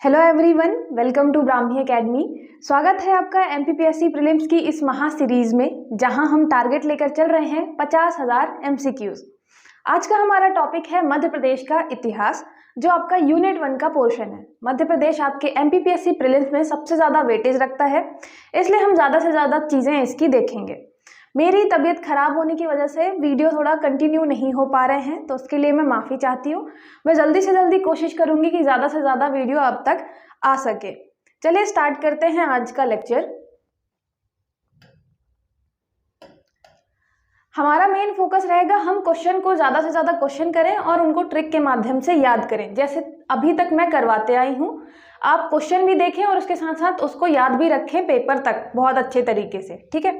Hello everyone, welcome to Brahmi academy. स्वागत है आपका एमपीपीएससी प्रीलिम्स की इस महा सीरीज में, जहां हम टारगेट लेकर चल रहे हैं 50,000 एमसीक्यूज। आज का हमारा टॉपिक है मध्य प्रदेश का इतिहास, जो आपका यूनिट 1 का पोर्शन है। मध्य प्रदेश आपके एमपीपीएससी प्रीलिम्स में सबसे ज़्यादा वेटेज रखता है, इसलिए हम ज़्यादा से ज़्यादा चीज़ें इसकी देखेंगे। मेरी तबीयत खराब होने की वजह से वीडियो थोड़ा कंटिन्यू नहीं हो पा रहे हैं, तो उसके लिए मैं माफ़ी चाहती हूँ। मैं जल्दी से जल्दी कोशिश करूँगी कि ज़्यादा से ज़्यादा वीडियो अब तक आ सके। चलिए स्टार्ट करते हैं आज का लेक्चर। हमारा मेन फोकस रहेगा, हम क्वेश्चन को ज़्यादा से ज़्यादा क्वेश्चन करें और उनको ट्रिक के माध्यम से याद करें, जैसे अभी तक मैं करवाते आई हूँ। आप क्वेश्चन भी देखें और उसके साथ साथ उसको याद भी रखें पेपर तक बहुत अच्छे तरीके से, ठीक है।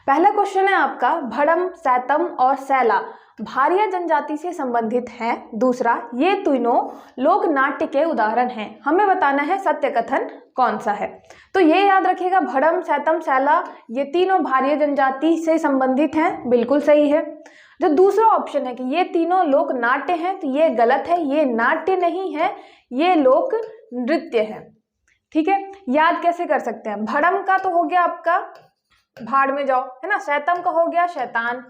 पहला क्वेश्चन है आपका, भड़म, सैतम और सैला भारिया जनजाति से संबंधित हैं। दूसरा, ये तीनों लोक नाट्य के उदाहरण हैं। हमें बताना है सत्य कथन कौन सा है। तो ये याद रखिएगा, भड़म, सैतम, सैला ये तीनों भारिया जनजाति से संबंधित हैं, बिल्कुल सही है। जो दूसरा ऑप्शन है कि ये तीनों लोक नाट्य हैं, तो ये गलत है। ये नाट्य नहीं है, ये लोक नृत्य है, ठीक है। याद कैसे कर सकते हैं? भड़म का तो हो गया आपका भाड़ में जाओ, है ना। सैतम का हो गया शैतान,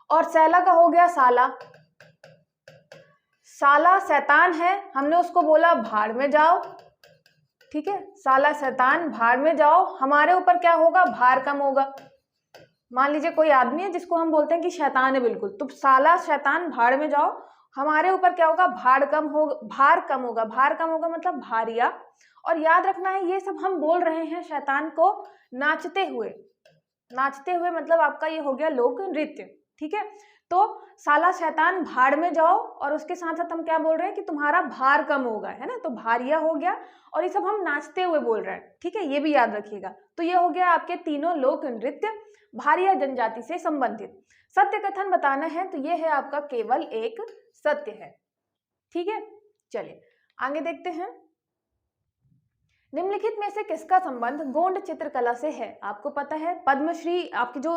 और सैला का हो गया साला। साला शैतान है, हमने उसको बोला भाड़ में जाओ, ठीक है। साला शैतान भाड़ में जाओ, हमारे ऊपर क्या होगा? भार कम होगा। मान लीजिए कोई आदमी है जिसको हम बोलते हैं कि शैतान है बिल्कुल, तो साला शैतान भाड़ में जाओ, हमारे ऊपर क्या होगा? भार कम होगा। भार कम होगा, भार कम होगा मतलब भारिया। और याद रखना है, ये सब हम बोल रहे हैं शैतान को नाचते हुए। नाचते हुए मतलब आपका ये हो गया लोक नृत्य, ठीक है। तो साला शैतान भाड़ में जाओ, और उसके साथ साथ हम क्या बोल रहे हैं कि तुम्हारा भार कम होगा, है ना। तो भारिया हो गया, और ये सब हम नाचते हुए बोल रहे हैं, ठीक है। ये भी याद रखिएगा। तो ये हो गया आपके तीनों लोक नृत्य भारिया जनजाति से संबंधित। सत्य कथन बताना है, तो ये है आपका केवल एक सत्य है, ठीक है। चलिए आगे देखते हैं। निम्नलिखित में से किसका संबंध गोंड चित्रकला से है? आपको पता है पद्मश्री आपकी जो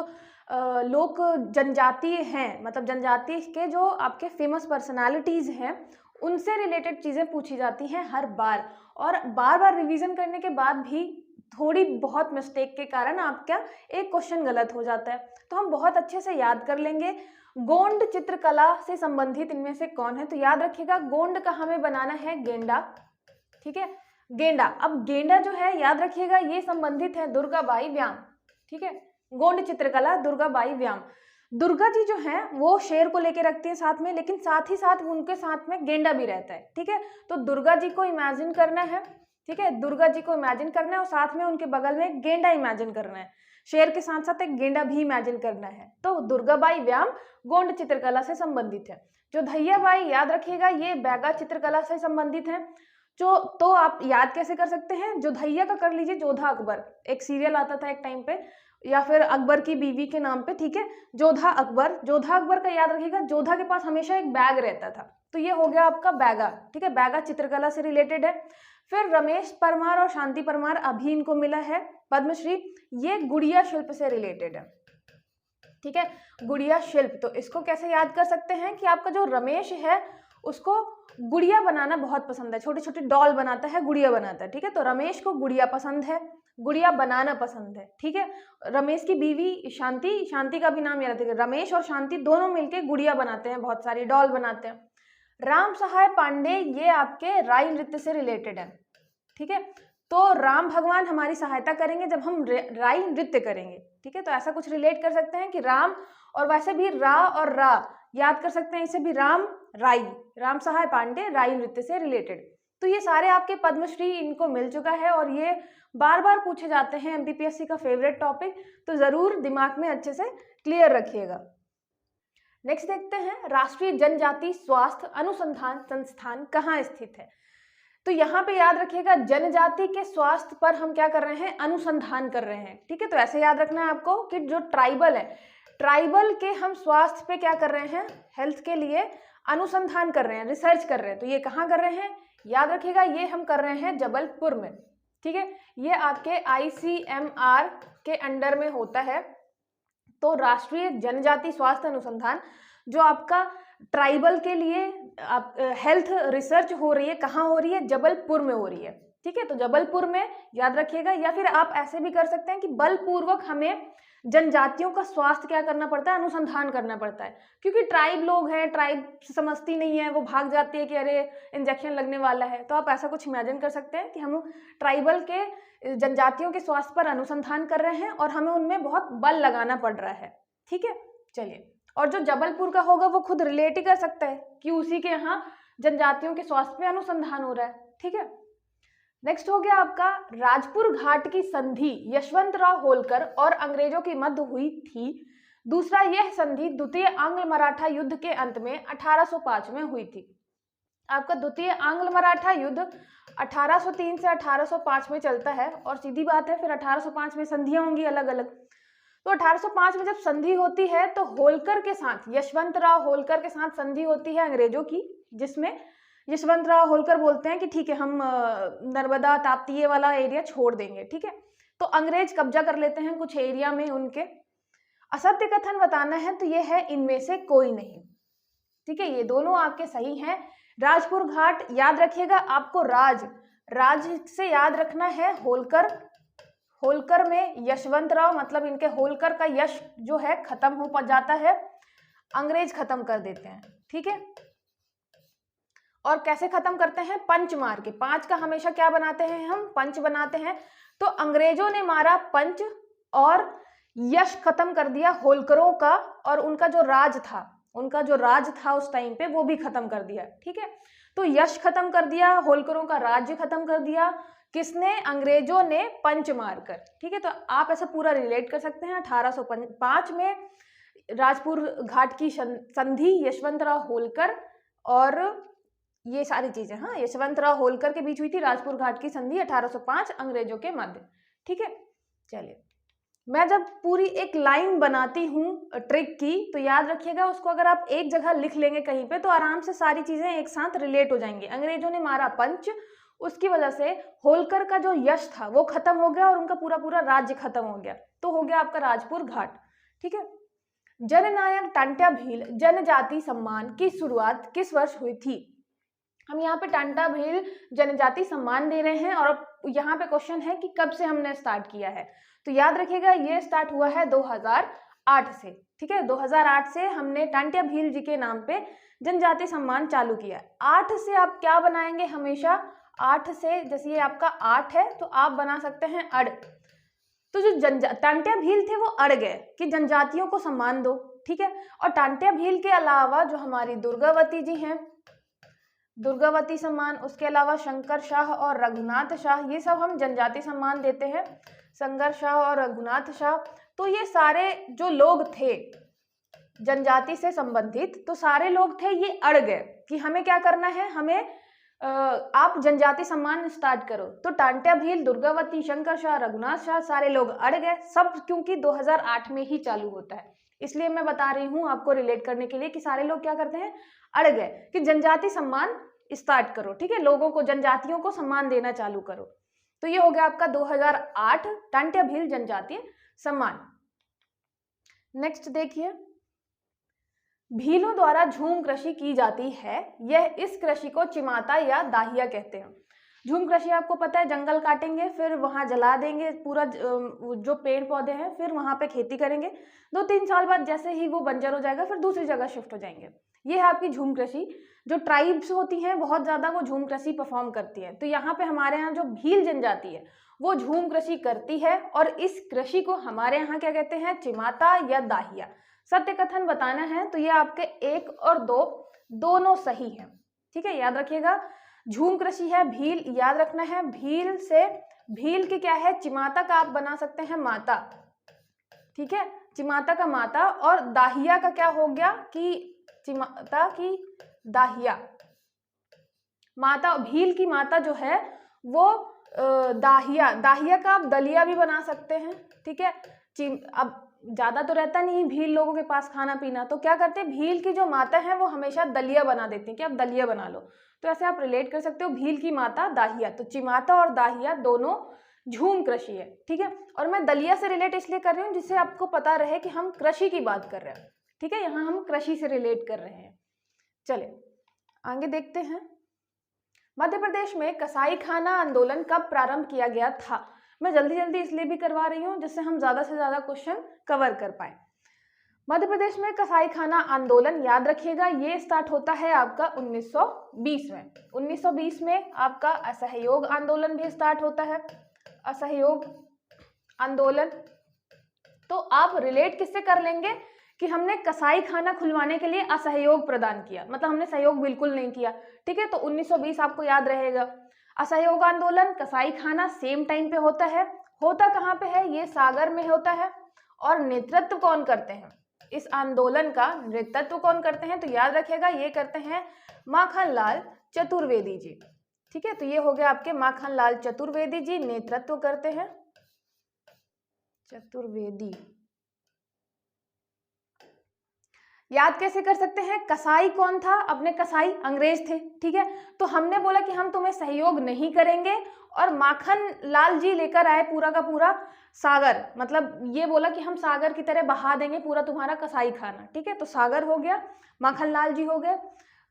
लोक जनजाति हैं, मतलब जनजाति के जो आपके फेमस पर्सनालिटीज हैं, उनसे रिलेटेड चीजें पूछी जाती हैं हर बार, और बार बार रिवीजन करने के बाद भी थोड़ी बहुत मिस्टेक के कारण आपका एक क्वेश्चन गलत हो जाता है। तो हम बहुत अच्छे से याद कर लेंगे। गोंड चित्रकला से संबंधित इनमें से कौन है? तो याद रखिएगा, गोंड का हमें बनाना है गेंडा, ठीक है। गेंडा, अब गेंडा जो है याद रखिएगा, ये संबंधित है दुर्गाबाई व्याम, ठीक है। गोंड चित्रकला दुर्गाबाई व्याम। दुर्गा जी जो हैं वो शेर को लेके रखती है साथ में, लेकिन साथ ही साथ उनके साथ में गेंडा भी रहता है, ठीक है। तो दुर्गा जी को इमेजिन करना है, ठीक है। दुर्गा जी को इमेजिन करना है और साथ में उनके बगल में एक गेंडा इमेजिन करना है। शेर के साथ साथ एक गेंडा भी इमेजिन करना है। तो दुर्गाबाई व्याम गोंड चित्रकला से संबंधित है। जो धैयाबाई, याद रखिएगा, ये बैगा चित्रकला से संबंधित है। जो तो आप याद कैसे कर सकते हैं? जो धैया का कर लीजिए, जोधा अकबर, एक सीरियल आता था एक टाइम पे, या फिर अकबर की बीवी के नाम पे, ठीक है। जोधा अकबर, जोधा अकबर का याद रखिएगा, जोधा के पास हमेशा एक बैग रहता था, तो ये हो गया आपका बैगा, ठीक है। बैगा चित्रकला से रिलेटेड है। फिर रमेश परमार और शांति परमार, अभी इनको मिला है पद्मश्री, ये गुड़िया शिल्प से रिलेटेड है, ठीक है। गुड़िया शिल्प, तो इसको कैसे याद कर सकते हैं कि आपका जो रमेश है उसको गुड़िया बनाना बहुत पसंद है, छोटी छोटी डॉल बनाता है, गुड़िया बनाता है, ठीक है। तो रमेश को गुड़िया पसंद है, गुड़िया बनाना पसंद है, ठीक है। रमेश की बीवी शांति, शांति का भी नाम याद रखिएगा, रमेश और शांति दोनों मिलके गुड़िया बनाते हैं, बहुत सारी डॉल बनाते हैं। राम सहाय पांडे, ये आपके राई नृत्य से रिलेटेड है, ठीक है। तो राम भगवान हमारी सहायता करेंगे जब हम राई नृत्य करेंगे, ठीक है। तो ऐसा कुछ रिलेट कर सकते हैं कि राम, और वैसे भी रा और रा याद कर सकते हैं, इसे भी राम राई, राम सहाय पांडे राई नृत्य से रिलेटेड। तो ये सारे आपके पद्मश्री इनको मिल चुका है, और ये बार बार पूछे जाते हैं, एमपीपीएससी का फेवरेट टॉपिक, तो जरूर दिमाग में अच्छे से क्लियर रखिएगा। नेक्स्ट देखते हैं, राष्ट्रीय जनजाति स्वास्थ्य अनुसंधान संस्थान कहाँ स्थित है? तो यहाँ पे याद रखिएगा, जनजाति के स्वास्थ्य पर हम क्या कर रहे हैं? अनुसंधान कर रहे हैं, ठीक है। तो ऐसे याद रखना है आपको कि जो ट्राइबल है, ट्राइबल के हम स्वास्थ्य पे क्या कर रहे हैं? हेल्थ के लिए अनुसंधान कर रहे हैं, रिसर्च कर रहे हैं। तो ये कहाँ कर रहे हैं? याद रखिएगा, ये हम कर रहे हैं जबलपुर में, ठीक है। ये आपके ICMR के अंडर में होता है। तो राष्ट्रीय जनजाति स्वास्थ्य अनुसंधान जो आपका ट्राइबल के लिए आप हेल्थ रिसर्च हो रही है, कहाँ हो रही है? जबलपुर में हो रही है, ठीक है। तो जबलपुर में याद रखिएगा, या फिर आप ऐसे भी कर सकते हैं कि बलपूर्वक हमें जनजातियों का स्वास्थ्य क्या करना पड़ता है? अनुसंधान करना पड़ता है, क्योंकि ट्राइब लोग हैं, ट्राइब समझती नहीं है, वो भाग जाती है कि अरे इंजेक्शन लगने वाला है। तो आप ऐसा कुछ इमेजिन कर सकते हैं कि हम ट्राइबल के जनजातियों के स्वास्थ्य पर अनुसंधान कर रहे हैं और हमें उनमें बहुत बल लगाना पड़ रहा है, ठीक है। चलिए, और जो जबलपुर का होगा वो खुद रिलेट ही कर सकता है कि उसी के यहाँ जनजातियों के स्वास्थ्य पे अनुसंधान हो रहा है, ठीक है। नेक्स्ट हो गया आपका राजपुर घाट की संधि यशवंतराव होलकर और अंग्रेजों के मध्य हुई थी। दूसरा, यह संधि द्वितीय आंग्ल मराठा युद्ध के अंत में 1805 में हुई थी। आपका द्वितीय आंग्ल मराठा युद्ध 1803 से 1805 में चलता है, और सीधी बात है फिर 1805 में संधियां होंगी अलग अलग। तो 1805 में जब संधि होती है तो होलकर के साथ, यशवंतराव होलकर के साथ संधि होती है अंग्रेजों की, जिसमें यशवंतराव होलकर बोलते हैं कि ठीक है, हम नर्मदा ताप्ती ये वाला एरिया छोड़ देंगे, ठीक है। तो अंग्रेज कब्जा कर लेते हैं कुछ एरिया में उनके। असत्य कथन बताना है तो ये है इनमें से कोई नहीं, ठीक है। ये दोनों आपके सही हैं। राजपुर घाट याद रखिएगा, आपको राज से याद रखना है होलकर। होलकर में यशवंतराव, मतलब इनके होलकर का यश जो है खत्म हो जाता है, अंग्रेज खत्म कर देते हैं, ठीक है। और कैसे खत्म करते हैं? पंच मार के। 5 का हमेशा क्या बनाते हैं हम? पंच बनाते हैं। तो अंग्रेजों ने मारा पंच और यश खत्म कर दिया होलकरों का, और उनका जो राज था उस टाइम पे वो भी खत्म कर दिया, ठीक है। तो यश खत्म कर दिया, होलकरों का राज्य खत्म कर दिया, किसने? अंग्रेजों ने पंच मारकर, ठीक है। तो आप ऐसा पूरा रिलेट कर सकते हैं। 1805 में राजपुर घाट की संधि यशवंतराव होलकर और ये सारी चीजें, हाँ, यशवंतराव होलकर के बीच हुई थी। राजपुर घाट की संधि 1805 अंग्रेजों के मध्य, ठीक है। चलिए, मैं जब पूरी एक लाइन बनाती हूँ ट्रिक की, तो याद रखिएगा उसको अगर आप एक जगह लिख लेंगे कहीं पे तो आराम से सारी चीजें एक साथ रिलेट हो जाएंगी। अंग्रेजों ने मारा पंच, उसकी वजह से होलकर का जो यश था वो खत्म हो गया और उनका पूरा पूरा राज्य खत्म हो गया, तो हो गया आपका राजपुर घाट, ठीक है। जननायक टांट्या भील जनजाति सम्मान की शुरुआत किस वर्ष हुई थी? हम यहाँ पे टांटा भील जनजाति सम्मान दे रहे हैं, और यहाँ पे क्वेश्चन है कि कब से हमने स्टार्ट किया है। तो याद रखिएगा ये स्टार्ट हुआ है 2008 से, ठीक है। 2008 से हमने टांट्या भील जी के नाम पे जनजाति सम्मान चालू किया। 8 से आप क्या बनाएंगे? हमेशा 8 से, जैसे ये आपका 8 है तो आप बना सकते हैं अड़। तो जो टांट्या भील थे वो अड़ गए कि जनजातियों को सम्मान दो, ठीक है। और टांट्या भील के अलावा जो हमारी दुर्गावती जी हैं, दुर्गावती सम्मान, उसके अलावा शंकर शाह और रघुनाथ शाह, ये सब हम जनजाति सम्मान देते हैं। शंकर शाह और रघुनाथ शाह, तो ये सारे जो लोग थे जनजाति से संबंधित, तो सारे लोग थे, ये अड़ गए कि हमें क्या करना है, हमें आप जनजाति सम्मान स्टार्ट करो। तो टांट्या भील, दुर्गावती, शंकर शाह, रघुनाथ शाह, सारे लोग अड़ गए सब, क्योंकि 2008 में ही चालू होता है, इसलिए मैं बता रही हूँ आपको रिलेट करने के लिए कि सारे लोग क्या करते हैं, अड़ गए कि जनजाति सम्मान स्टार्ट करो, ठीक है। लोगों को, जनजातियों को सम्मान देना चालू करो। तो ये हो गया आपका 2008 टांट्या भील जनजातीय सम्मान। नेक्स्ट देखिए, भीलों द्वारा झूम कृषि की जाती है, यह इस कृषि को चिमाता या दाहिया कहते हैं। झूम कृषि आपको पता है, जंगल काटेंगे, फिर वहां जला देंगे पूरा जो पेड़ पौधे हैं, फिर वहां पे खेती करेंगे, 2-3 साल बाद जैसे ही वो बंजर हो जाएगा फिर दूसरी जगह शिफ्ट हो जाएंगे। ये है आपकी झूम कृषि। जो ट्राइब्स होती हैं बहुत ज्यादा वो झूम कृषि परफॉर्म करती है। तो यहाँ पे हमारे यहाँ जो भील जनजाति है वो झूम कृषि करती है, और इस कृषि को हमारे यहाँ क्या कहते हैं, चिमाता या दाहिया। सत्य कथन बताना है तो ये आपके 1 और 2 दोनों सही हैं, ठीक है। याद रखिएगा, झूम कृषि है, भील याद रखना है, भील से, भील की क्या है, चिमाता का आप बना सकते हैं माता, ठीक है, चिमाता का माता। और दाहिया का क्या हो गया कि चिमाता की दाहिया, माता, भील की माता जो है वो दाहिया, दाहिया का आप दलिया भी बना सकते हैं, ठीक है। अब ज्यादा तो रहता नहीं भील लोगों के पास खाना पीना, तो क्या करते हैं, भील की जो माता है वो हमेशा दलिया बना देती है कि आप दलिया बना लो। तो ऐसे आप रिलेट कर सकते हो, भील की माता दाहिया। तो चिमाता और दाहिया दोनों झूम कृषि है, ठीक है। और मैं दलिया से रिलेट इसलिए कर रही हूँ जिससे आपको पता रहे कि हम कृषि की बात कर रहे हैं, ठीक है। यहाँ हम कृषि से रिलेट कर रहे हैं। चले आगे देखते हैं। मध्य प्रदेश में कसाई खाना आंदोलन कब प्रारंभ किया गया था? मैं जल्दी जल्दी इसलिए भी करवा रही हूँ जिससे हम ज़्यादा से ज़्यादा क्वेश्चन कवर कर पाए। मध्य प्रदेश में कसाई खाना आंदोलन, याद रखिएगा, ये स्टार्ट होता है आपका 1920 में। 1920 में आपका असहयोग आंदोलन भी स्टार्ट होता है, असहयोग आंदोलन। तो आप रिलेट किससे कर लेंगे कि हमने कसाई खाना खुलवाने के लिए असहयोग प्रदान किया, मतलब हमने सहयोग बिल्कुल नहीं किया, ठीक है। तो 1920 आपको याद रहेगा। असहयोग आंदोलन, कसाई खाना सेम टाइम पे होता है। होता कहाँ पे है? ये सागर में होता है। और नेतृत्व कौन करते हैं इस आंदोलन का? नेतृत्व कौन करते हैं? तो याद रखिएगा, ये करते हैं माखनलाल चतुर्वेदी जी, ठीक है। तो ये हो गया आपके माखनलाल चतुर्वेदी जी नेतृत्व करते हैं, चतुर्वेदी। याद कैसे कर सकते हैं? कसाई कौन था? अपने कसाई अंग्रेज थे, ठीक है। तो हमने बोला कि हम तुम्हें सहयोग नहीं करेंगे, और माखन लाल जी लेकर आए पूरा का पूरा सागर, मतलब ये बोला कि हम सागर की तरह बहा देंगे पूरा तुम्हारा कसाई खाना, ठीक है। तो सागर हो गया, माखन लाल जी हो गए।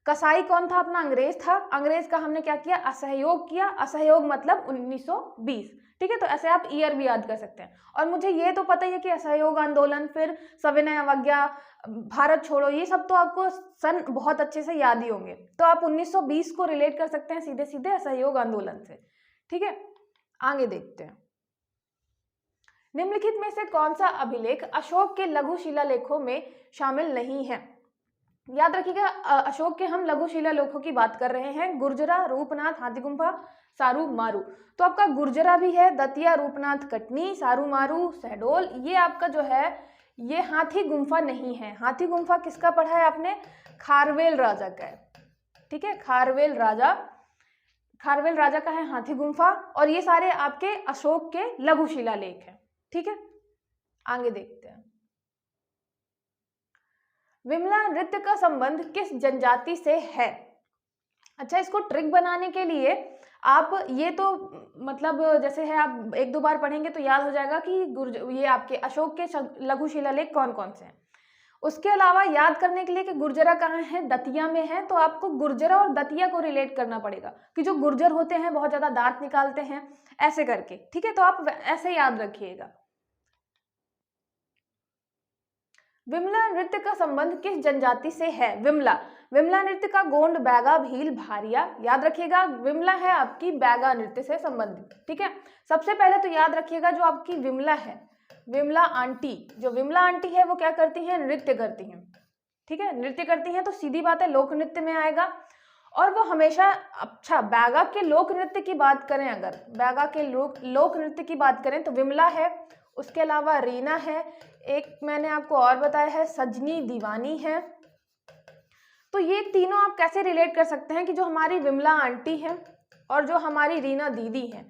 कसाई कौन था? अपना अंग्रेज था। अंग्रेज का हमने क्या किया? असहयोग किया। असहयोग मतलब 1920, ठीक है। तो ऐसे आप ईयर भी याद कर सकते हैं। और मुझे ये तो पता ही है कि असहयोग आंदोलन, फिर सविनय अवज्ञा, भारत छोड़ो, ये सब तो आपको सन बहुत अच्छे से याद ही होंगे। तो आप 1920 को रिलेट कर सकते हैं सीधे सीधे असहयोग आंदोलन से, ठीक है। आगे देखते हैं। निम्नलिखित में से कौन सा अभिलेख अशोक के लघु शिलालेखों में शामिल नहीं है? याद रखिएगा, अशोक के हम लघु शिलालेखों की बात कर रहे हैं। गुर्जरा, रूपनाथ, हाथीगुम्फा, सारू मारू। तो आपका गुर्जरा भी है, दतिया, रूपनाथ कटनी, सारू मारू शहडोल। ये आपका जो है ये हाथी गुम्फा नहीं है। हाथी गुम्फा किसका पढ़ा है आपने? खारवेल राजा का है, ठीक है। खारवेल राजा का है हाथी गुम्फा। और ये सारे आपके अशोक के लघु शिलालेख हैं, ठीक है। आगे देखते हैं। विमला नृत्य का संबंध किस जनजाति से है? अच्छा, इसको ट्रिक बनाने के लिए आप ये तो मतलब जैसे है, आप एक दो बार पढ़ेंगे तो याद हो जाएगा कि ये आपके अशोक के लघु शिलालेख कौन कौन से हैं। उसके अलावा याद करने के लिए कि गुर्जरा कहाँ है? दतिया में है। तो आपको गुर्जरा और दतिया को रिलेट करना पड़ेगा कि जो गुर्जर होते हैं बहुत ज्यादा दांत निकालते हैं, ऐसे करके, ठीक है। तो आप ऐसे याद रखिएगा। विमला नृत्य का संबंध किस जनजाति से है? विमला नृत्य का गोंड, बैगा, भील, भारिया। याद रखिएगा, विमला है आपकी बैगा नृत्य से संबंधित, ठीक है। सबसे पहले तो याद रखिएगा जो आपकी विमला है, विमला आंटी, जो विमला आंटी है वो क्या करती हैं? नृत्य करती हैं, ठीक है। नृत्य करती हैं तो सीधी बात है लोक नृत्य में आएगा। और वो हमेशा, अच्छा बैगा के लोक नृत्य की बात करें, अगर बैगा के लोक नृत्य की बात करें तो विमला है, उसके अलावा रीना है, एक मैंने आपको और बताया है सजनी दीवानी है। तो ये तीनों आप कैसे रिलेट कर सकते हैं कि जो हमारी विमला आंटी है और जो हमारी रीना दीदी है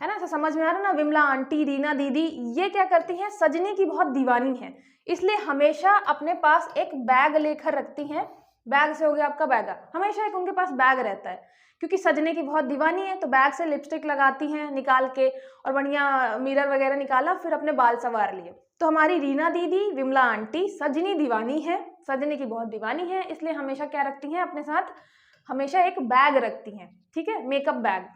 ना, तो समझ में आ रहा ना? विमला आंटी, रीना दीदी, ये क्या करती हैं? सजनी की बहुत दीवानी है, इसलिए हमेशा अपने पास एक बैग लेकर रखती हैं। बैग से हो गया आपका बैगा, हमेशा एक उनके पास बैग रहता है, क्योंकि सजने की बहुत दीवानी है। तो बैग से लिपस्टिक लगाती हैं निकाल के, और बढ़िया मिरर वगैरह निकाला, फिर अपने बाल संवार लिए। तो हमारी रीना दीदी, विमला आंटी, सजनी दीवानी है, सजने की बहुत दीवानी है, इसलिए हमेशा क्या रखती हैं? अपने साथ हमेशा एक बैग रखती हैं, ठीक है, मेकअप बैग।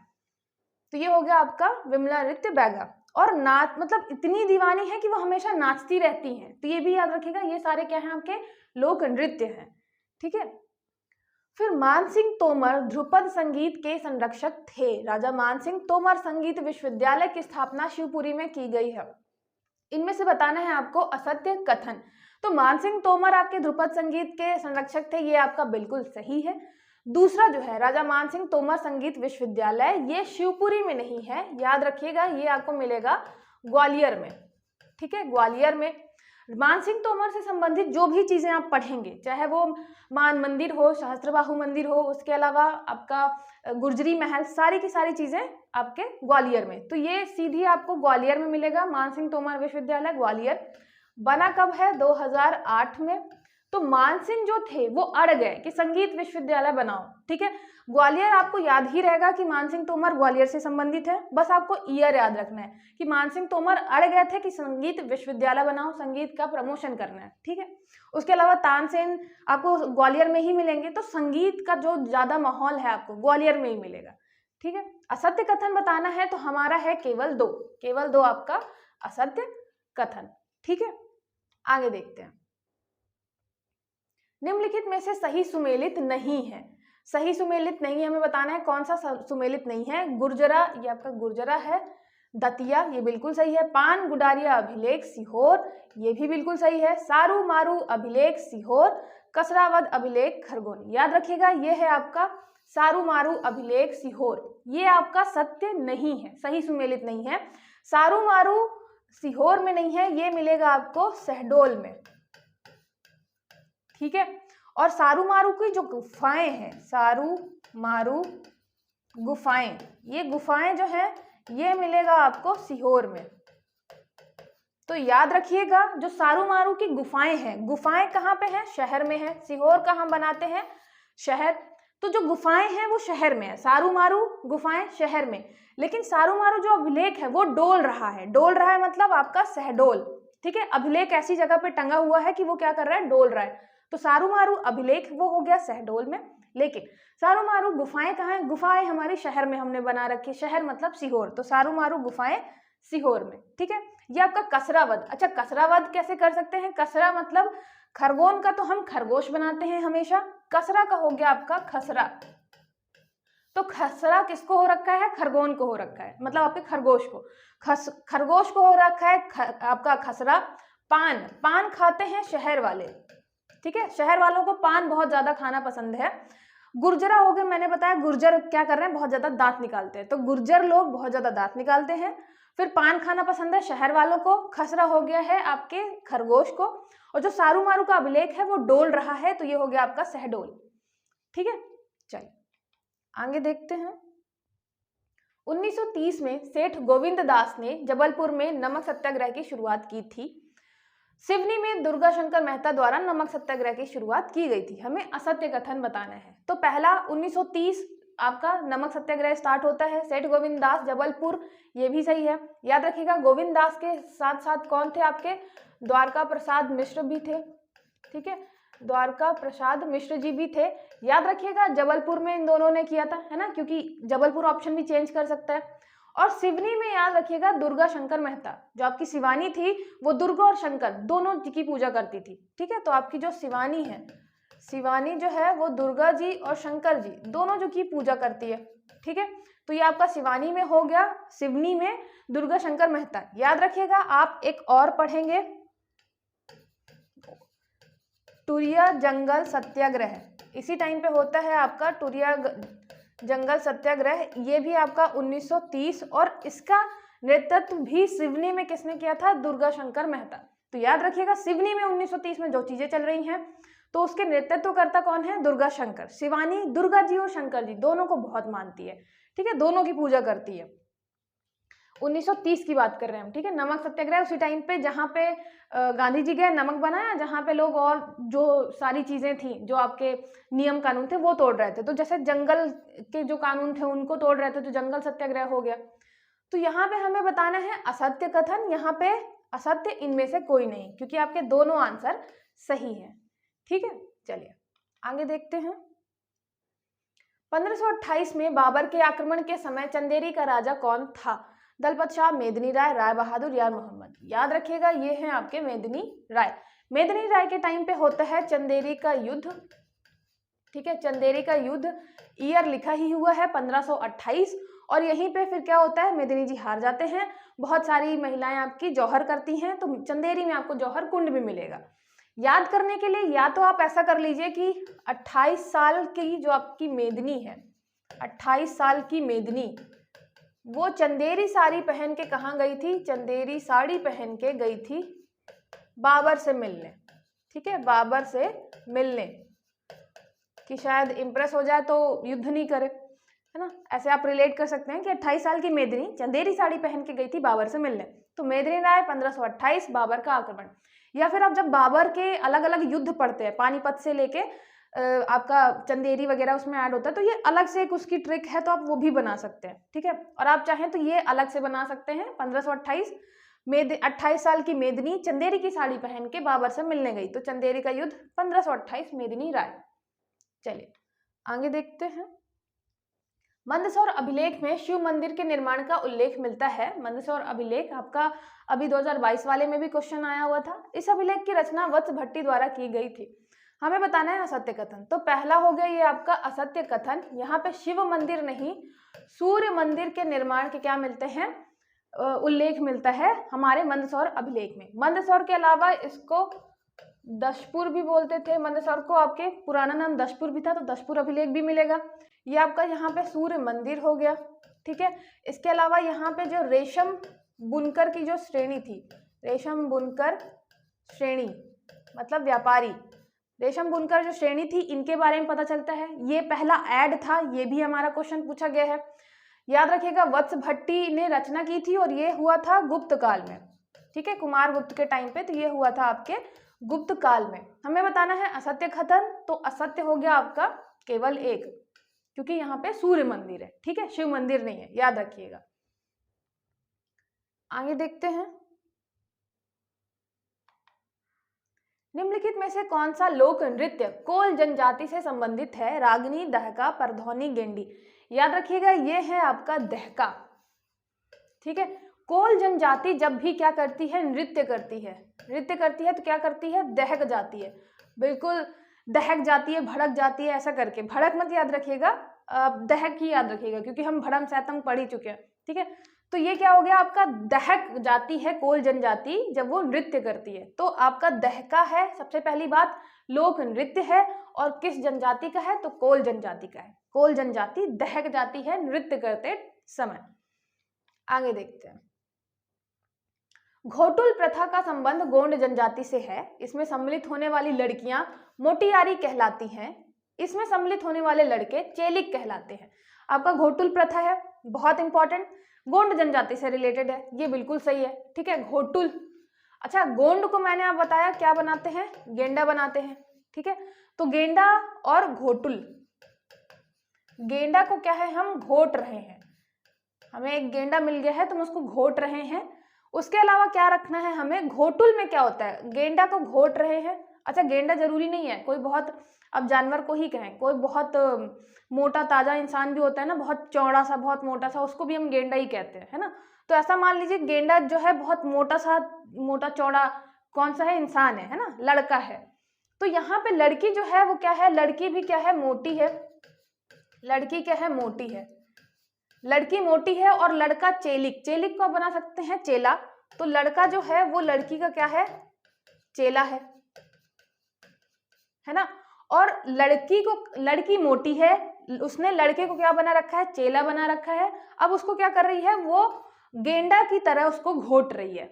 तो ये हो गया आपका विमला नृत्य बैगा। और नाच, मतलब इतनी दीवानी है कि वो हमेशा नाचती रहती हैं। तो ये भी याद रखिएगा, ये सारे क्या हैं? आपके लोक नृत्य हैं, ठीक है। फिर मानसिंह तोमर ध्रुपद संगीत के संरक्षक थे। राजा मानसिंह तोमर संगीत विश्वविद्यालय की स्थापना शिवपुरी में की गई है। इनमें से बताना है आपको असत्य कथन। तो मानसिंह तोमर आपके ध्रुपद संगीत के संरक्षक थे, ये आपका बिल्कुल सही है। दूसरा जो है राजा मानसिंह तोमर संगीत विश्वविद्यालय, ये शिवपुरी में नहीं है, याद रखिएगा, ये आपको मिलेगा ग्वालियर में, ठीक है। ग्वालियर में मानसिंह तोमर से संबंधित जो भी चीजें आप पढ़ेंगे, चाहे वो मान मंदिर हो, सहस्त्रबाहु मंदिर हो, उसके अलावा आपका गुर्जरी महल, सारी की सारी चीजें आपके ग्वालियर में। तो ये सीधी आपको ग्वालियर में मिलेगा। मानसिंह तोमर विश्वविद्यालय ग्वालियर बना कब है? 2008 में। तो मानसिंह जो थे वो अड़ गए कि संगीत विश्वविद्यालय बनाओ, ठीक है। ग्वालियर आपको याद ही रहेगा कि मानसिंह तोमर ग्वालियर से संबंधित है, बस आपको ईयर याद रखना है कि मानसिंह तोमर अड़ गए थे कि संगीत विश्वविद्यालय बनाओ, संगीत का प्रमोशन करना है, ठीक है। उसके अलावा तानसेन आपको ग्वालियर में ही मिलेंगे, तो संगीत का जो ज्यादा माहौल है आपको ग्वालियर में ही मिलेगा, ठीक है। असत्य कथन बताना है तो हमारा है केवल दो आपका असत्य कथन, ठीक है। आगे देखते हैं, निम्नलिखित में से सही सुमेलित नहीं है। सही सुमेलित नहीं है, हमें बताना है कौन सा सुमेलित नहीं है। गुर्जरा, ये आपका गुर्जरा है। दतिया, ये बिल्कुल सही है। पान गुडारिया अभिलेख सीहोर, ये भी बिल्कुल सही है। सारू मारू अभिलेख सीहोर, कसरावद अभिलेख खरगोन। याद रखिएगा ये है आपका सारू मारू अभिलेख सीहोर, ये आपका सत्य नहीं है, सही सुमेलित नहीं है। सारू मारू सीहोर में नहीं है, ये मिलेगा आपको शहडोल में, ठीक है। और सारू मारू की जो गुफाएं हैं, सारू मारू गुफाएं, ये गुफाएं जो है ये मिलेगा आपको सीहोर में। तो याद रखिएगा जो सारू मारू की गुफाएं हैं, गुफाएं कहाँ पे हैं? शहर में है। सीहोर कहाँ बनाते हैं? शहर। तो जो गुफाएं हैं वो शहर में है, सारू मारू गुफाएं शहर में, लेकिन सारू मारू जो अभिलेख है वो डोल रहा है। डोल रहा है मतलब आपका शहडोल, ठीक है। अभिलेख ऐसी जगह पे टंगा हुआ है कि वो क्या कर रहा है? डोल रहा है। तो सारू मारू अभिलेख वो हो गया शहडोल में, लेकिन सारू मारू गुफाएं कहाँ है? गुफाएं हमारी शहर में हमने बना रखी है, शहर मतलब सीहोर, तो सारू मारू गुफाएं सीहोर में, ठीक है। ये आपका कसरावद। अच्छा, कसरावद कैसे कर सकते हैं? कसरा मतलब खरगोन का तो हम खरगोश बनाते हैं हमेशा, कसरा का हो गया आपका खसरा। तो खसरा किसको हो रखा है? खरगोन को हो रखा है, मतलब आपके खरगोश को। खरगोश को हो रखा है आपका खसरा। पान खाते हैं शहर वाले, ठीक है, शहर वालों को पान बहुत ज्यादा खाना पसंद है। गुर्जरा हो गए, मैंने बताया गुर्जर क्या कर रहे हैं? बहुत ज्यादा दांत निकालते हैं, तो गुर्जर लोग बहुत ज्यादा दांत निकालते हैं। फिर पान खाना पसंद है शहर वालों को। खसरा हो गया है आपके खरगोश को। और जो सारू मारू का अभिलेख है वो डोल रहा है, तो ये हो गया आपका शहडोल, ठीक है। चलिए आगे देखते हैं। 1930 में सेठ गोविंद दास ने जबलपुर में नमक सत्याग्रह की शुरुआत की थी। सिवनी में दुर्गा शंकर मेहता द्वारा नमक सत्याग्रह की शुरुआत की गई थी। हमें असत्य कथन बताना है। तो पहला 1930 आपका नमक सत्याग्रह स्टार्ट होता है, सेठ गोविंद दास जबलपुर, ये भी सही है। याद रखिएगा गोविंद दास के साथ साथ कौन थे आपके? द्वारका प्रसाद मिश्र भी थे, ठीक है, द्वारका प्रसाद मिश्र जी भी थे। याद रखिएगा जबलपुर में इन दोनों ने किया था, है ना, क्योंकि जबलपुर ऑप्शन भी चेंज कर सकता है। और सिवनी में याद रखिएगा दुर्गा शंकर मेहता, जो आपकी शिवानी थी वो दुर्गा और शंकर दोनों की पूजा करती थी, ठीक है। तो आपकी जो शिवानी है, शिवानी जो है वो दुर्गा जी और शंकर जी दोनों जो की पूजा करती है, ठीक है। तो ये आपका शिवानी में हो गया, सिवनी में दुर्गा शंकर मेहता। याद रखिएगा आप एक और पढ़ेंगे, टुरिया जंगल सत्याग्रह, इसी टाइम पे होता है आपका टुरिया जंगल सत्याग्रह, ये भी आपका 1930, और इसका नेतृत्व भी सिवनी में किसने किया था? दुर्गा शंकर मेहता। तो याद रखिएगा सिवनी में 1930 में जो चीजें चल रही हैं तो उसके नेतृत्वकर्ता कौन है? दुर्गा शंकर। शिवानी दुर्गा जी और शंकर जी दोनों को बहुत मानती है, ठीक है, दोनों की पूजा करती है। 1930 की बात कर रहे हैं हम, ठीक है। नमक सत्याग्रह उसी टाइम पे जहाँ पे गांधी जी गए, नमक बनाया, जहाँ पे लोग और जो सारी चीजें थी, जो आपके नियम कानून थे वो तोड़ रहे थे, तो जैसे जंगल के जो कानून थे उनको तोड़ रहे थे, तो जंगल सत्याग्रह हो गया। तो यहाँ पे हमें बताना है असत्य कथन, यहाँ पे असत्य इनमें से कोई नहीं, क्योंकि आपके दोनों आंसर सही है, ठीक है। चलिए आगे देखते हैं। 1528 में बाबर के आक्रमण के समय चंदेरी का राजा कौन था? दलपत शाह, मेदिनी राय, राय बहादुर, यार मोहम्मद। याद रखिएगा ये हैं आपके मेदिनी राय। मेदिनी राय के टाइम पे होता है चंदेरी का युद्ध, ठीक है, चंदेरी का युद्ध, ईयर लिखा ही हुआ है 1528, और यहीं पे फिर क्या होता है? मेदिनी जी हार जाते हैं, बहुत सारी महिलाएं आपकी जौहर करती हैं, तो चंदेरी में आपको जौहर कुंड भी मिलेगा। याद करने के लिए या तो आप ऐसा कर लीजिए कि 28 साल की जो आपकी मेदिनी है, 28 साल की मेदिनी, वो चंदेरी साड़ी पहन के कहाँ गई थी? चंदेरी साड़ी पहन के गई थी बाबर से मिलने, ठीक है, बाबर से मिलने, कि शायद इम्प्रेस हो जाए तो युद्ध नहीं करे, है ना। ऐसे आप रिलेट कर सकते हैं कि 28 साल की मेदिनी चंदेरी साड़ी पहन के गई थी बाबर से मिलने, तो मेदिनी राय 1528, बाबर का आक्रमण। या फिर आप जब बाबर के अलग अलग युद्ध पढ़ते हैं, पानीपत से लेके आपका चंदेरी वगैरह उसमें ऐड होता है, तो ये अलग से एक उसकी ट्रिक है, तो आप वो भी बना सकते हैं, ठीक है। और आप चाहें तो ये अलग से बना सकते हैं। 1528 में 28 साल की मेदिनी चंदेरी की साड़ी पहन के बाबर से मिलने गई, तो चंदेरी का युद्ध 1528 मेदिनी राय। चलिए आगे देखते हैं। मंदसौर अभिलेख में शिव मंदिर के निर्माण का उल्लेख मिलता है। मंदसौर अभिलेख आपका अभी 2022 वाले में भी क्वेश्चन आया हुआ था। इस अभिलेख की रचना वत्स भट्टी द्वारा की गई थी। हमें बताना है असत्य कथन। तो पहला हो गया ये आपका असत्य कथन। यहाँ पे शिव मंदिर नहीं, सूर्य मंदिर के निर्माण के क्या मिलते हैं, उल्लेख मिलता है हमारे मंदसौर अभिलेख में। मंदसौर के अलावा इसको दशपुर भी बोलते थे। मंदसौर को आपके पुराना नाम दशपुर भी था, तो दशपुर अभिलेख भी मिलेगा। ये आपका यहाँ पे सूर्य मंदिर हो गया, ठीक है। इसके अलावा यहाँ पे जो रेशम बुनकर की जो श्रेणी थी, रेशम बुनकर श्रेणी मतलब व्यापारी, रेशम बुनकर जो श्रेणी थी, इनके बारे में पता चलता है। ये पहला ऐड था, ये भी हमारा क्वेश्चन पूछा गया है। याद रखिएगा वत्स भट्टी ने रचना की थी और ये हुआ था गुप्त काल में, ठीक है, कुमार गुप्त के टाइम पे। तो ये हुआ था आपके गुप्त काल में। हमें बताना है असत्य कथन। तो असत्य हो गया आपका केवल एक, क्योंकि यहाँ पे सूर्य मंदिर है, ठीक है, शिव मंदिर नहीं है, याद रखिएगा। आगे देखते हैं। निम्नलिखित में से कौन सा लोक नृत्य कोल जनजाति से संबंधित है? रागनी, दहका, परधौनी, गेंडी। याद रखिएगा ये है आपका दहका, ठीक है। कोल जनजाति जब भी क्या करती है, नृत्य करती है, नृत्य करती है तो क्या करती है, दहक जाती है, बिल्कुल दहक जाती है, भड़क जाती है, ऐसा करके। भड़क मत याद रखिएगा, दहक ही याद रखिएगा, क्योंकि हम भड़म सैतम पढ़ ही चुके हैं, ठीक है। तो ये क्या हो गया आपका, दहक जाती है कोल जनजाति जब वो नृत्य करती है। तो आपका दहका है सबसे पहली बात, लोक नृत्य है, और किस जनजाति का है, तो कोल जनजाति का है। कोल जनजाति दहक जाती है नृत्य करते समय। आगे देखते हैं। घोटुल प्रथा का संबंध गोंड जनजाति से है। इसमें सम्मिलित होने वाली लड़कियां मोटियारी कहलाती हैं। इसमें सम्मिलित होने वाले लड़के चेलिक कहलाते हैं। आपका घोटुल प्रथा है, बहुत इंपॉर्टेंट, गोंड जनजाति से रिलेटेड है, ये बिल्कुल सही है, ठीक है। घोटुल, अच्छा गोंड को मैंने आप बताया क्या बनाते हैं, गेंडा बनाते हैं, ठीक है। तो गेंडा और घोटुल, गेंडा को क्या है, हम घोट रहे हैं, हमें एक गेंडा मिल गया है तो हम उसको घोट रहे हैं। उसके अलावा क्या रखना है हमें, घोटुल में क्या होता है, गेंडा को घोट रहे हैं। अच्छा गेंडा जरूरी नहीं है, कोई बहुत, अब जानवर को ही कहें, कोई बहुत मोटा ताजा इंसान भी होता है ना, बहुत चौड़ा सा, बहुत मोटा सा, उसको भी हम गेंडा ही कहते हैं, है ना। तो ऐसा मान लीजिए गेंडा जो है बहुत मोटा सा, मोटा चौड़ा कौन सा है, इंसान है ना, लड़का है। तो यहाँ पे लड़की जो है वो क्या है, लड़की भी क्या है, मोटी है, लड़की क्या है, मोटी है, लड़की मोटी है, और लड़का चेलिक, चेलिक को बना सकते हैं चेला। तो लड़का जो है वो लड़की का क्या है, चेला है ना। और लड़की को, लड़की मोटी है, उसने लड़के को क्या बना रखा है, चेला बना रखा है। अब उसको क्या कर रही है, वो गेंडा की तरह उसको घोट रही है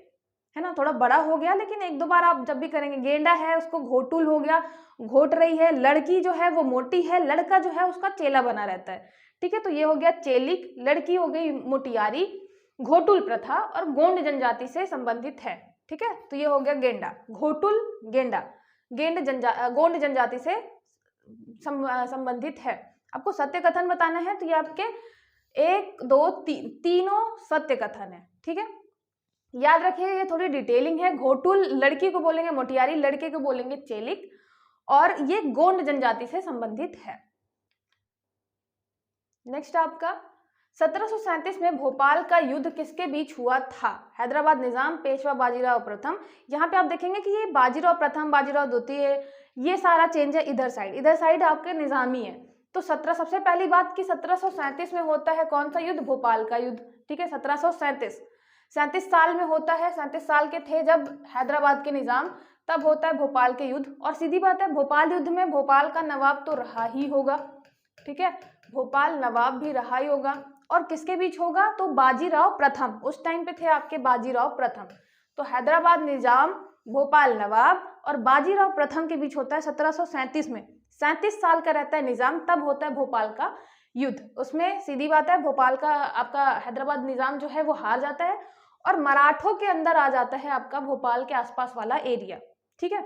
ना। थोड़ा बड़ा हो गया, लेकिन एक दो बार आप जब भी करेंगे, गेंडा है उसको घोटुल हो गया, घोट रही है। लड़की जो है वो मोटी है, लड़का जो है उसका चेला बना रहता है, ठीक है। तो ये हो गया चेलिक, लड़की हो गई मोटियारी, घोटुल प्रथा और गोंड जनजाति से संबंधित है, ठीक है। तो ये हो गया गेंडा, घोटुल, गेंडा, गोंड जनजाति से संबंधित है। आपको सत्य कथन बताना है, तो ये आपके 1 2 3 तीनों सत्य कथन है, ठीक है। याद रखिए ये थोड़ी डिटेलिंग है। घोटुल लड़की को बोलेंगे मोटियारी, लड़के को बोलेंगे चेलिक, और ये गोंड जनजाति से संबंधित है। नेक्स्ट आपका 1737 में भोपाल का युद्ध किसके बीच हुआ था? हैदराबाद निजाम, पेशवा बाजीराव प्रथम। यहाँ पे आप देखेंगे कि ये बाजीराव प्रथम, बाजीराव द्वितीय, ये सारा चेंज है इधर साइड आपके निजामी है। तो सबसे पहली बात कि 1737 में होता है कौन सा युद्ध, भोपाल का युद्ध, ठीक है। 1737 साल में होता है, 37 साल के थे जब हैदराबाद के निजाम, तब होता है भोपाल के युद्ध। और सीधी बात है, भोपाल युद्ध में भोपाल का नवाब तो रहा ही होगा, ठीक है, भोपाल नवाब भी रहा ही होगा। और किसके बीच होगा, तो बाजीराव प्रथम, उस टाइम पे थे आपके बाजीराव प्रथम। तो हैदराबाद निजाम, भोपाल नवाब और बाजीराव प्रथम के बीच होता है 1737 में। 37 साल का रहता है निजाम, तब होता है भोपाल का युद्ध। उसमें सीधी बात है, भोपाल का आपका हैदराबाद निजाम जो है वो हार जाता है, और मराठों के अंदर आ जाता है आपका भोपाल के आसपास वाला एरिया, ठीक है।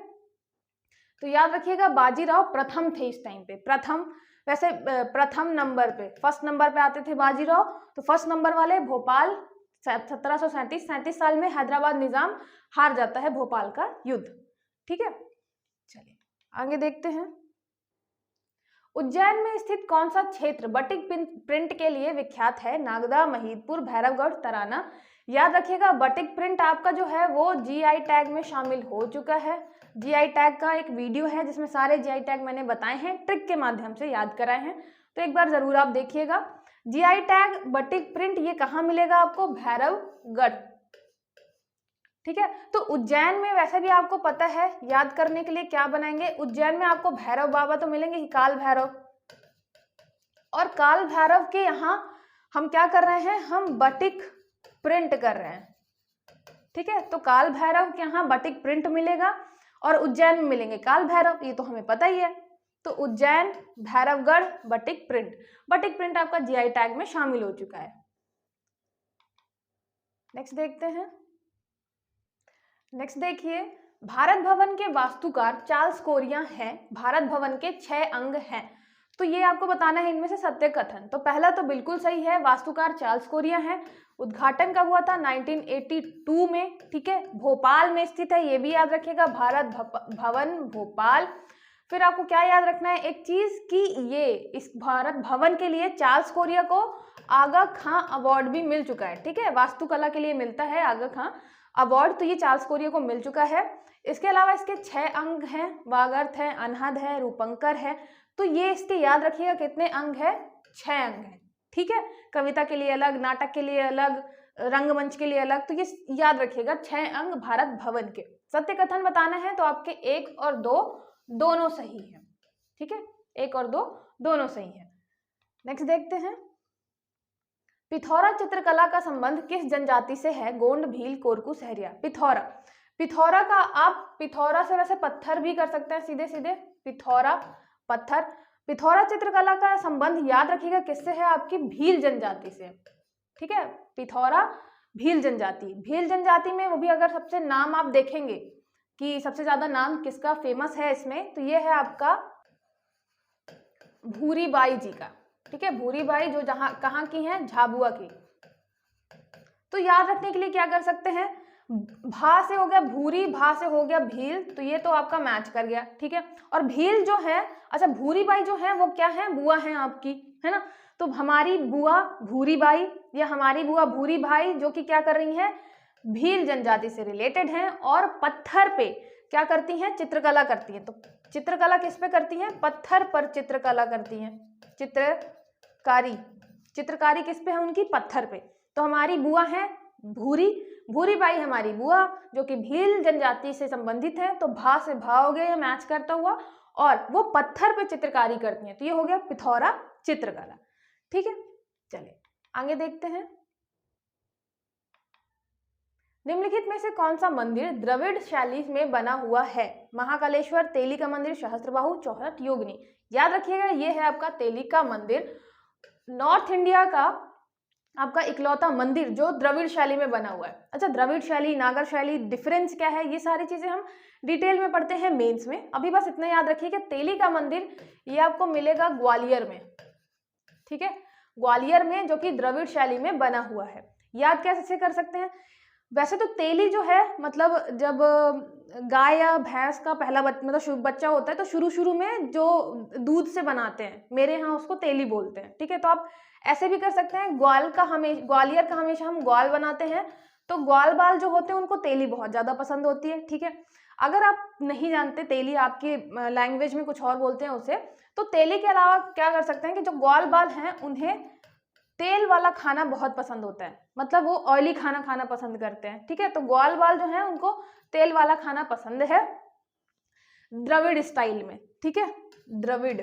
तो याद रखिएगा बाजीराव प्रथम थे इस टाइम पे, प्रथम, वैसे प्रथम नंबर पे, फर्स्ट नंबर पे आते थे बाजीराव, तो फर्स्ट नंबर वाले भोपाल 1737 साल में हैदराबाद निजाम हार जाता है भोपाल का युद्ध। ठीक है, चलिए आगे देखते हैं। उज्जैन में स्थित कौन सा क्षेत्र बटिक प्रिंट के लिए विख्यात है? नागदा, महीदपुर, भैरवगढ़, तराना। याद रखिएगा बटिक प्रिंट आपका जो है वो जीआई टैग में शामिल हो चुका है। जीआई टैग का एक वीडियो है जिसमें सारे जीआई टैग मैंने बताए हैं, ट्रिक के माध्यम से याद कराए हैं, तो एक बार जरूर आप देखिएगा। जीआई टैग बटिक प्रिंट ये कहाँ मिलेगा आपको? भैरवगढ़। ठीक है, तो उज्जैन में वैसे भी आपको पता है, याद करने के लिए क्या बनाएंगे, उज्जैन में आपको भैरव बाबा तो मिलेंगे ही, काल भैरव, और काल भैरव के यहाँ हम क्या कर रहे हैं? हम बटिक प्रिंट कर रहे हैं। ठीक है, तो काल भैरव के यहाँ बटिक प्रिंट मिलेगा और उज्जैन में मिलेंगे काल भैरव, ये तो हमें पता ही है। तो Ujjain, Bhairavgarh, batik print, batik print आपका जीआई टैग में शामिल हो चुका है। नेक्स्ट देखते हैं। नेक्स्ट देखिए, भारत भवन के वास्तुकार चार्ल्स कोरिया हैं। भारत भवन के 6 अंग हैं, तो ये आपको बताना है इनमें से सत्य कथन। तो पहला तो बिल्कुल सही है, वास्तुकार चार्ल्स कोरिया हैं। उद्घाटन कब हुआ था? 1982 में। ठीक है, भोपाल में स्थित है, ये भी याद रखिएगा, भारत भवन भोपाल। फिर आपको क्या याद रखना है एक चीज कि ये इस भारत भवन के लिए चार्ल्स कोरिया को आगा खां अवार्ड भी मिल चुका है। ठीक है, वास्तुकला के लिए मिलता है आगा खां अवार्ड, तो ये चार्ल्स कोरिया को मिल चुका है। इसके अलावा इसके 6 अंग हैं, वागर्थ है, अनहद है, रूपंकर है, तो ये इसके याद रखिएगा कितने अंग है? 6 अंग है। ठीक है, कविता के लिए अलग, नाटक के लिए अलग, रंगमंच के लिए अलग, तो ये याद रखिएगा 6 अंग भारत भवन के। सत्य कथन बताना है तो आपके 1 और 2 दोनों सही है। ठीक है, 1 और 2 दोनों सही है। नेक्स्ट देखते हैं, पिथौरा चित्रकला का संबंध किस जनजाति से है? गोंड, भील, कोरकू, सहरिया। पिथौरा, पिथौरा का आप पिथौरा से वैसे पत्थर भी कर सकते हैं, सीधे सीधे पिथौरा पत्थर। पिथौरा चित्रकला का संबंध याद रखिएगा किससे है? आपकी भील जनजाति से। ठीक है, पिथौरा भील जनजाति, भील जनजाति में वो भी अगर सबसे नाम आप देखेंगे कि सबसे ज्यादा नाम किसका फेमस है इसमें, तो ये है आपका भूरीबाई जी का। ठीक है, भूरीबाई जो जहां कहाँ की हैं? झाबुआ की। तो याद रखने के लिए क्या कर सकते हैं? भा से हो गया भूरी, भा से हो गया भील, तो ये तो आपका मैच कर गया। ठीक है, और भील जो है, अच्छा भूरीबाई जो है वो क्या है? बुआ है आपकी, है ना। तो हमारी बुआ भूरीबाई या हमारी बुआ भूरी भाई जो कि क्या कर रही हैं? भील जनजाति से रिलेटेड हैं और पत्थर पे क्या करती हैं? चित्रकला करती हैं। तो चित्रकला किस पे करती हैं? पत्थर पर चित्रकला करती हैं। चित्रकारी, चित्रकारी किस पे है उनकी? पत्थर पे। तो हमारी बुआ है भूरी, भूरीबाई हमारी बुआ जो कि भील जनजाति से संबंधित है, तो भा से भा हो गया, ये मैच करता हुआ, और वो पत्थर पे चित्रकारी करती हैं, तो ये हो गया पिथौरा चित्रकला। ठीक है, चलिए आगे देखते हैं। निम्नलिखित में से कौन सा मंदिर द्रविड़ शैली में बना हुआ है? महाकालेश्वर, तेली का मंदिर, सहस्त्रबाहु, चौहट, योगिनी। याद रखिएगा ये है आपका तेली का मंदिर, नॉर्थ इंडिया का आपका इकलौता मंदिर जो द्रविड़ शैली में बना हुआ है। अच्छा, द्रविड़ शैली, नागर शैली, डिफरेंस क्या है, ये सारी चीजें हम डिटेल में पढ़ते हैं मेंस में। अभी बस इतना याद रखिए कि तेली का मंदिर ये आपको मिलेगा ग्वालियर में। ठीक है, ग्वालियर में, जो कि द्रविड़ शैली में बना हुआ है। याद कैसे कर सकते हैं? वैसे तो तेली जो है, मतलब जब गाय या भैंस का पहला मतलब बच्चा होता है, तो शुरू शुरू में जो दूध से बनाते हैं, मेरे यहाँ उसको तेली बोलते हैं। ठीक है, तो आप ऐसे भी कर सकते हैं, ग्वालियर का हमेशा हम ग्वाल बनाते हैं, तो ग्वाल बाल जो होते हैं उनको तेली बहुत ज्यादा पसंद होती है। ठीक है, अगर आप नहीं जानते तेली, आपकी लैंग्वेज में कुछ और बोलते हैं उसे, तो तेली के अलावा क्या कर सकते हैं कि जो ग्वाल बाल हैं उन्हें तेल वाला खाना बहुत पसंद होता है, मतलब वो ऑयली खाना खाना पसंद करते हैं। ठीक है, तो ग्वाल बाल जो है उनको तेल वाला खाना पसंद है द्रविड़ स्टाइल में। ठीक है, द्रविड़,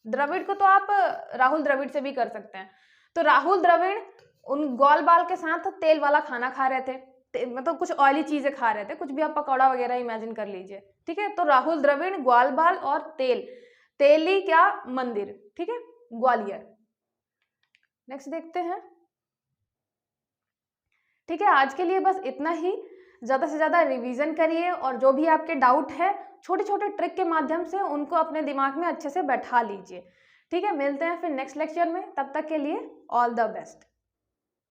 द्रविड़ को तो आप राहुल द्रविड़ से भी कर सकते हैं। तो राहुल द्रविड़ उन ग्वाल बाल के साथ तेल वाला खाना खा रहे थे, मतलब कुछ ऑयली चीजें खा रहे थे, कुछ भी आप पकौड़ा वगैरह इमेजिन कर लीजिए। ठीक है, तो राहुल द्रविड़, ग्वाल बाल और तेली क्या मंदिर। ठीक है, ग्वालियर। नेक्स्ट देखते हैं। ठीक है, आज के लिए बस इतना ही। ज़्यादा से ज़्यादा रिवीजन करिए और जो भी आपके डाउट है छोटे छोटे ट्रिक के माध्यम से उनको अपने दिमाग में अच्छे से बैठा लीजिए। ठीक है, मिलते हैं फिर नेक्स्ट लेक्चर में, तब तक के लिए ऑल द बेस्ट।